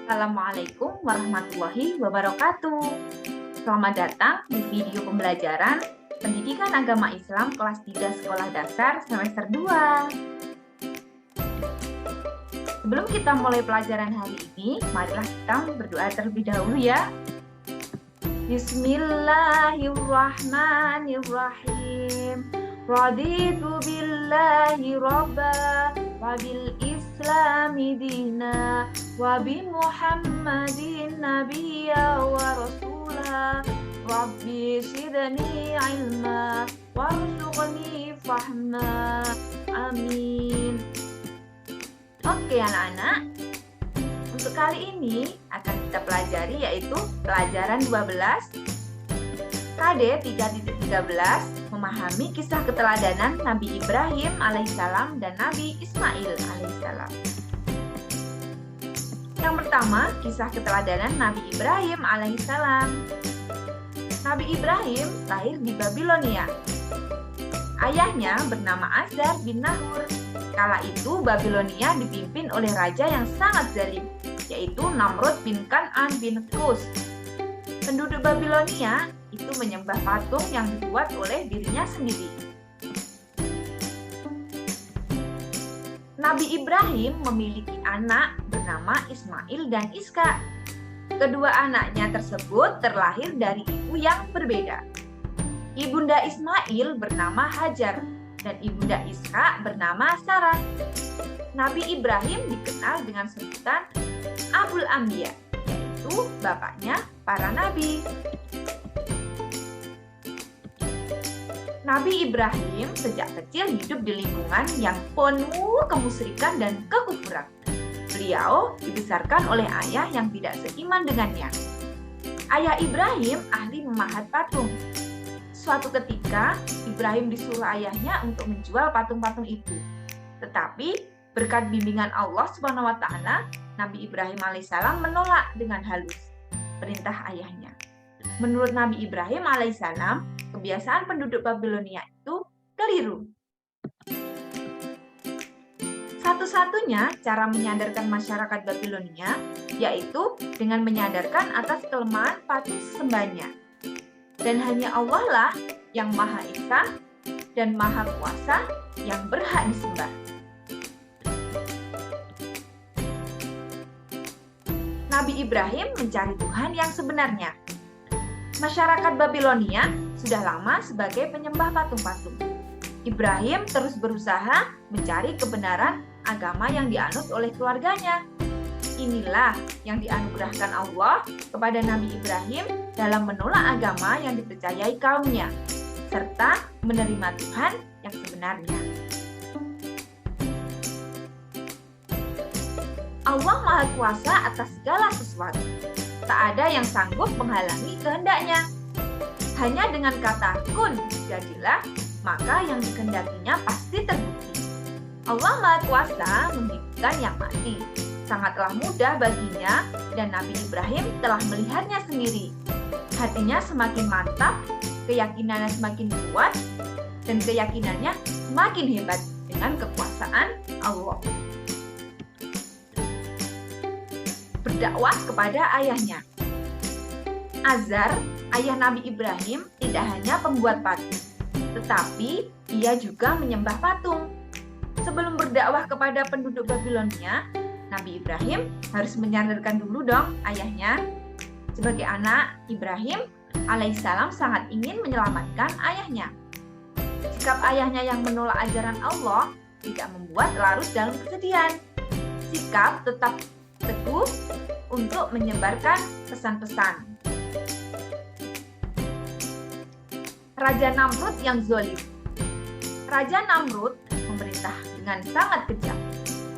Assalamualaikum warahmatullahi wabarakatuh. Selamat datang di video pembelajaran Pendidikan Agama Islam kelas 3 Sekolah Dasar semester 2. Sebelum kita mulai pelajaran hari ini, marilah kita berdoa terlebih dahulu ya. Bismillahirrahmanirrahim. Raditu billahi robba wa bil islami dina wa bi muhammadin nabiyya wa rasulah rabbi zidni ilma warzuqni fahma amin. Oke anak-anak, untuk kali ini akan kita pelajari yaitu pelajaran 12 KD 3.13 memahami kisah keteladanan Nabi Ibrahim alaihissalam dan Nabi Ismail alaihissalam. Yang pertama, kisah keteladanan Nabi Ibrahim alaihissalam. Nabi Ibrahim lahir di Babilonia. Ayahnya bernama Azar bin Nahur. Kala itu Babilonia dipimpin oleh raja yang sangat zalim, yaitu Namrud bin Kan'an bin Kus. Penduduk Babilonia itu menyembah patung yang dibuat oleh dirinya sendiri. Nabi Ibrahim memiliki anak bernama Ismail dan Iska. Kedua anaknya tersebut terlahir dari ibu yang berbeda. Ibunda Ismail bernama Hajar dan ibunda Iska bernama Sarah. Nabi Ibrahim dikenal dengan sebutan Abul Anbiya, yaitu bapaknya para nabi. Nabi Ibrahim sejak kecil hidup di lingkungan yang penuh kemusyrikan dan kekufuran. Beliau dibesarkan oleh ayah yang tidak seiman dengannya. Ayah Ibrahim ahli memahat patung. Suatu ketika, Ibrahim disuruh ayahnya untuk menjual patung-patung itu. Tetapi, berkat bimbingan Allah SWT, Nabi Ibrahim alaihissalam menolak dengan halus perintah ayahnya. Menurut Nabi Ibrahim alaihissalam, kebiasaan penduduk Babilonia itu keliru. Satu-satunya cara menyadarkan masyarakat Babilonia yaitu dengan menyadarkan atas kelemahan patung sesembahnya. Dan hanya Allah lah yang Maha Esa dan Maha Kuasa yang berhak disembah. Nabi Ibrahim mencari Tuhan yang sebenarnya. Masyarakat Babilonia sudah lama sebagai penyembah patung-patung. Ibrahim terus berusaha mencari kebenaran agama yang dianut oleh keluarganya. Inilah yang dianugerahkan Allah kepada Nabi Ibrahim dalam menolak agama yang dipercayai kaumnya, serta menerima Tuhan yang sebenarnya. Allah Maha Kuasa atas segala sesuatu. Tak ada yang sanggup menghalangi kehendaknya. Hanya dengan kata kun, jadilah, maka yang dikehendakinya pasti terbukti. Allah Maha Kuasa menghidupkan yang mati. Sangatlah mudah baginya dan Nabi Ibrahim telah melihatnya sendiri. Hatinya semakin mantap, keyakinannya semakin kuat, dan keyakinannya semakin hebat dengan kekuasaan Allah. Berdakwah kepada ayahnya. Azar, ayah Nabi Ibrahim, tidak hanya pembuat patung, tetapi ia juga menyembah patung. Sebelum berdakwah kepada penduduk Babilonia, Nabi Ibrahim harus menyadarkan dulu dong ayahnya. Sebagai anak, Ibrahim alaihissalam sangat ingin menyelamatkan ayahnya. Sikap ayahnya yang menolak ajaran Allah tidak membuat larut dalam kesedihan. Sikap tetap teguh untuk menyebarkan pesan-pesan. Raja Namrud yang zalim. Raja Namrud memerintah dengan sangat kejam.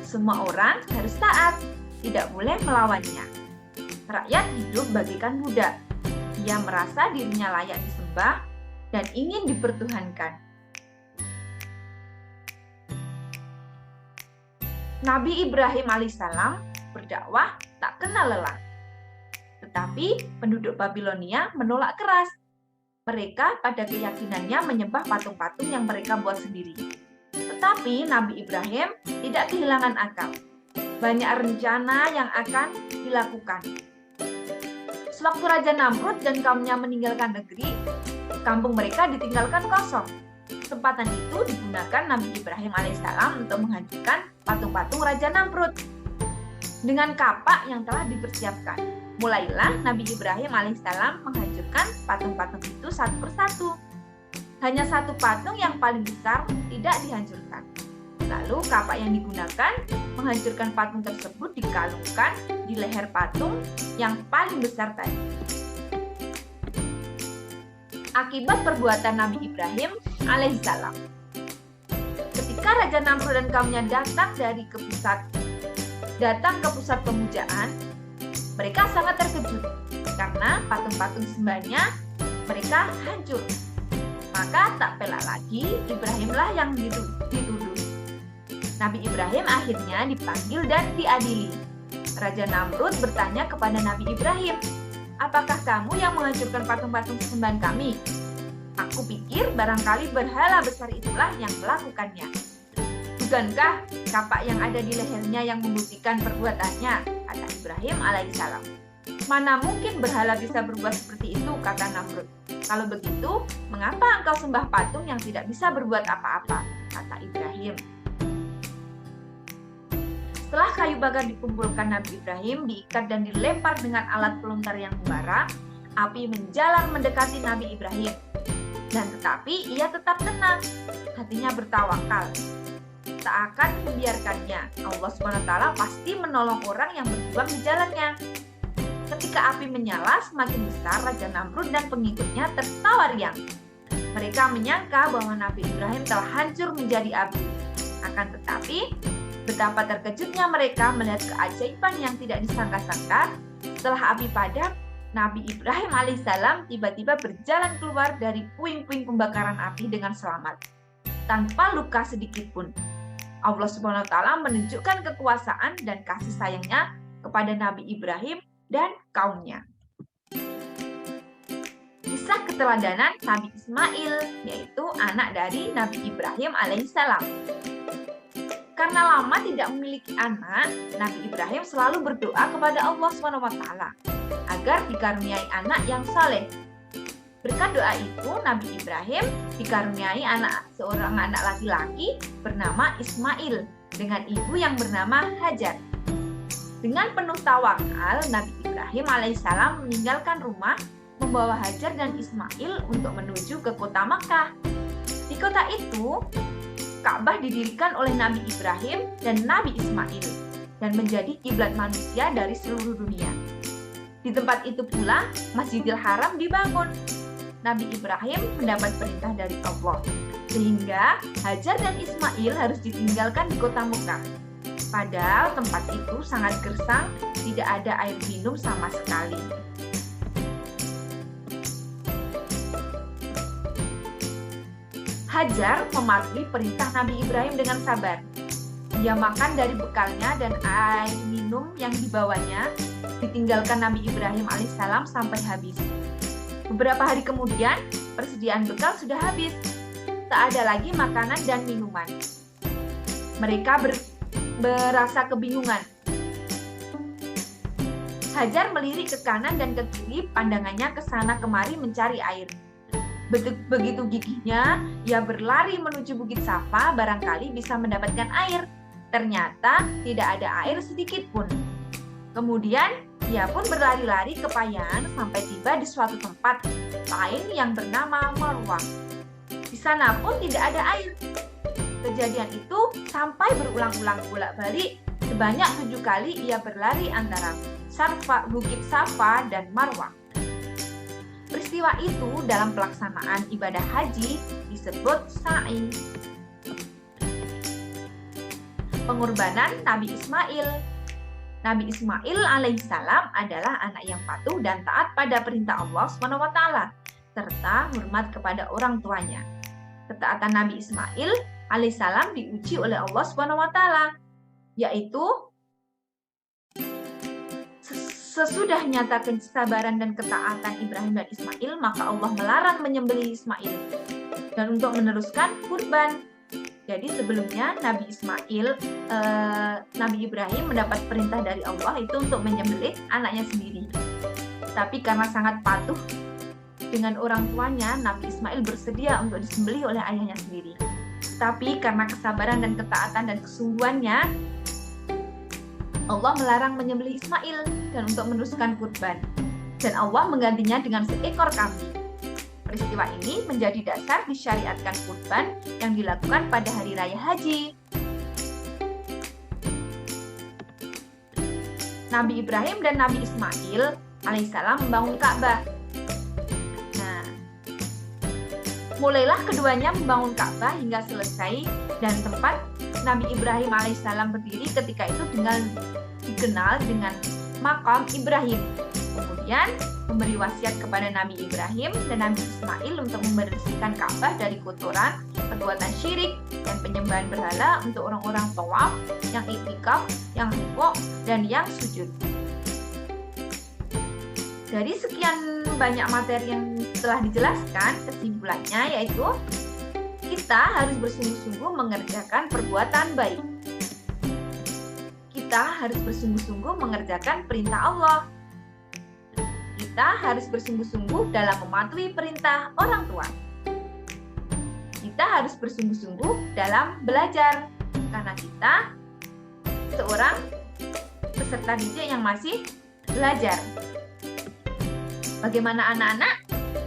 Semua orang harus taat, tidak boleh melawannya. Rakyat hidup bagaikan budak. Ia merasa dirinya layak disembah dan ingin dipertuhankan. Nabi Ibrahim alaihissalam berdakwah tak kenal lelah. Tetapi penduduk Babilonia menolak keras. Mereka pada keyakinannya menyembah patung-patung yang mereka buat sendiri. Tetapi Nabi Ibrahim tidak kehilangan akal. banyak rencana yang akan dilakukan. Sewaktu Raja Namrud dan kaumnya meninggalkan negeri, kampung mereka ditinggalkan kosong. Kesempatan itu digunakan Nabi Ibrahim alaihissalam untuk menghancurkan patung-patung Raja Namrud dengan kapak yang telah dipersiapkan. Mulailah Nabi Ibrahim alaihissalam menghancurkan patung-patung itu satu persatu. Hanya satu patung yang paling besar tidak dihancurkan. Lalu kapak yang digunakan menghancurkan patung tersebut dikalungkan di leher patung yang paling besar tadi. Akibat perbuatan Nabi Ibrahim alaihissalam. Ketika Raja Namrud dan kaumnya datang ke pusat pemujaan, mereka sangat terkejut karena patung-patung sembahnya mereka hancur. Maka tak pelak lagi Ibrahimlah yang dituduh. Nabi Ibrahim akhirnya dipanggil dan diadili. Raja Namrud bertanya kepada Nabi Ibrahim, "Apakah kamu yang menghancurkan patung-patung sembahan kami? Aku pikir barangkali berhala besar itulah yang melakukannya. Bukankah kapak yang ada di lehernya yang membuktikan perbuatannya?" kata Ibrahim alaihissalam. "Mana mungkin berhala bisa berbuat seperti itu," kata Namrud. "Kalau begitu, mengapa engkau sembah patung yang tidak bisa berbuat apa-apa?" kata Ibrahim. Setelah kayu bakar dikumpulkan, Nabi Ibrahim diikat dan dilempar dengan alat pelontar yang membara. Api menjalar mendekati Nabi Ibrahim. Dan tetapi ia tetap tenang, hatinya bertawakal. Tak akan membiarkannya. Allah SWT pasti menolong orang yang berjuang di jalannya. Ketika api menyala semakin besar, Raja Namrud dan pengikutnya tertawa riang. Mereka menyangka bahwa Nabi Ibrahim telah hancur menjadi abu. Akan tetapi, betapa terkejutnya mereka melihat keajaiban yang tidak disangka-sangka. Setelah api padam, Nabi Ibrahim alaihissalam tiba-tiba berjalan keluar dari puing-puing pembakaran api dengan selamat, tanpa luka sedikit pun. Allah SWT menunjukkan kekuasaan dan kasih sayangnya kepada Nabi Ibrahim dan kaumnya. Kisah keteladanan Nabi Ismail, yaitu anak dari Nabi Ibrahim alaihissalam. Karena lama tidak memiliki anak, Nabi Ibrahim selalu berdoa kepada Allah SWT agar dikaruniai anak yang saleh. Berkat doa itu, Nabi Ibrahim dikaruniai seorang anak laki-laki bernama Ismail dengan ibu yang bernama Hajar. Dengan penuh tawakal, Nabi Ibrahim alaihissalam meninggalkan rumah, membawa Hajar dan Ismail untuk menuju ke kota Makkah. Di kota itu, Ka'bah didirikan oleh Nabi Ibrahim dan Nabi Ismail dan menjadi kiblat manusia dari seluruh dunia. Di tempat itu pula Masjidil Haram dibangun. Nabi Ibrahim mendapat perintah dari Allah, sehingga Hajar dan Ismail harus ditinggalkan di kota Mekah. Padahal tempat itu sangat gersang, tidak ada air minum sama sekali. Hajar mematuhi perintah Nabi Ibrahim dengan sabar. Dia makan dari bekalnya dan air minum yang dibawanya ditinggalkan Nabi Ibrahim alaihissalam sampai habis. Beberapa hari kemudian, persediaan bekal sudah habis. Tak ada lagi makanan dan minuman. Mereka berasa kebingungan. Hajar melirik ke kanan dan ke kiri, pandangannya ke sana kemari mencari air. Begitu gigihnya, ia berlari menuju Bukit Safa, barangkali bisa mendapatkan air. Ternyata tidak ada air sedikit pun. Kemudian, ia pun berlari-lari kepayahan sampai tiba di suatu tempat lain yang bernama Marwah. Di sana pun tidak ada air. Kejadian itu sampai berulang-ulang bolak-balik. Sebanyak 7 kali ia berlari antara Bukit Safa dan Marwah. Peristiwa itu dalam pelaksanaan ibadah haji disebut sa'i. Pengorbanan Nabi Ismail. Nabi Ismail alaihissalam adalah anak yang patuh dan taat pada perintah Allah SWT, serta hormat kepada orang tuanya. Ketaatan Nabi Ismail alaihissalam diuji oleh Allah SWT, yaitu sesudah nyata kesabaran dan ketaatan Ibrahim dan Ismail, maka Allah melarang menyembelih Ismail dan untuk meneruskan kurban. Jadi sebelumnya Nabi Ibrahim mendapat perintah dari Allah itu untuk menyembelih anaknya sendiri. Tapi karena sangat patuh dengan orang tuanya, Nabi Ismail bersedia untuk disembelih oleh ayahnya sendiri. Tapi karena kesabaran dan ketaatan dan kesungguhannya, Allah melarang menyembelih Ismail dan untuk meneruskan kurban. Dan Allah menggantinya dengan seekor kambing. Peristiwa ini menjadi dasar disyariatkan kurban yang dilakukan pada hari raya haji. Nabi Ibrahim dan Nabi Ismail alaihissalam membangun Ka'bah. Nah, mulailah keduanya membangun Ka'bah hingga selesai, dan tempat Nabi Ibrahim alaihissalam berdiri ketika itu dikenal dengan Makam Ibrahim. Kemudian memberi wasiat kepada Nabi Ibrahim dan Nabi Ismail untuk membersihkan Ka'bah dari kotoran, perbuatan syirik, dan penyembahan berhala untuk orang-orang tawaf, yang iktikaf, yang rukuk, dan yang sujud. Dari sekian banyak materi yang telah dijelaskan, kesimpulannya yaitu kita harus bersungguh-sungguh mengerjakan perbuatan baik. Kita harus bersungguh-sungguh mengerjakan perintah Allah. Kita harus bersungguh-sungguh dalam mematuhi perintah orang tua. Kita harus bersungguh-sungguh dalam belajar, karena kita seorang peserta didik yang masih belajar. Bagaimana anak-anak?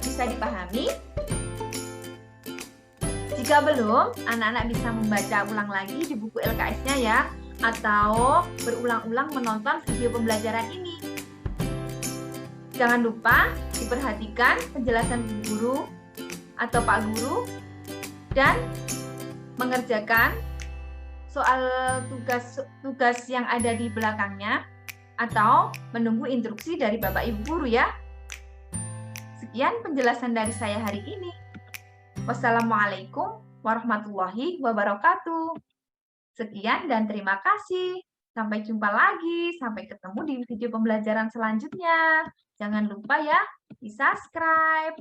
Bisa dipahami? Jika belum, anak-anak bisa membaca ulang lagi di buku LKS-nya ya, atau berulang-ulang menonton video pembelajaran ini. Jangan lupa diperhatikan penjelasan guru atau Pak Guru dan mengerjakan soal tugas yang ada di belakangnya atau menunggu instruksi dari Bapak Ibu Guru ya. Sekian penjelasan dari saya hari ini. Wassalamualaikum warahmatullahi wabarakatuh. Sekian dan terima kasih. Sampai jumpa lagi. Sampai ketemu di video pembelajaran selanjutnya. Jangan lupa ya, di subscribe.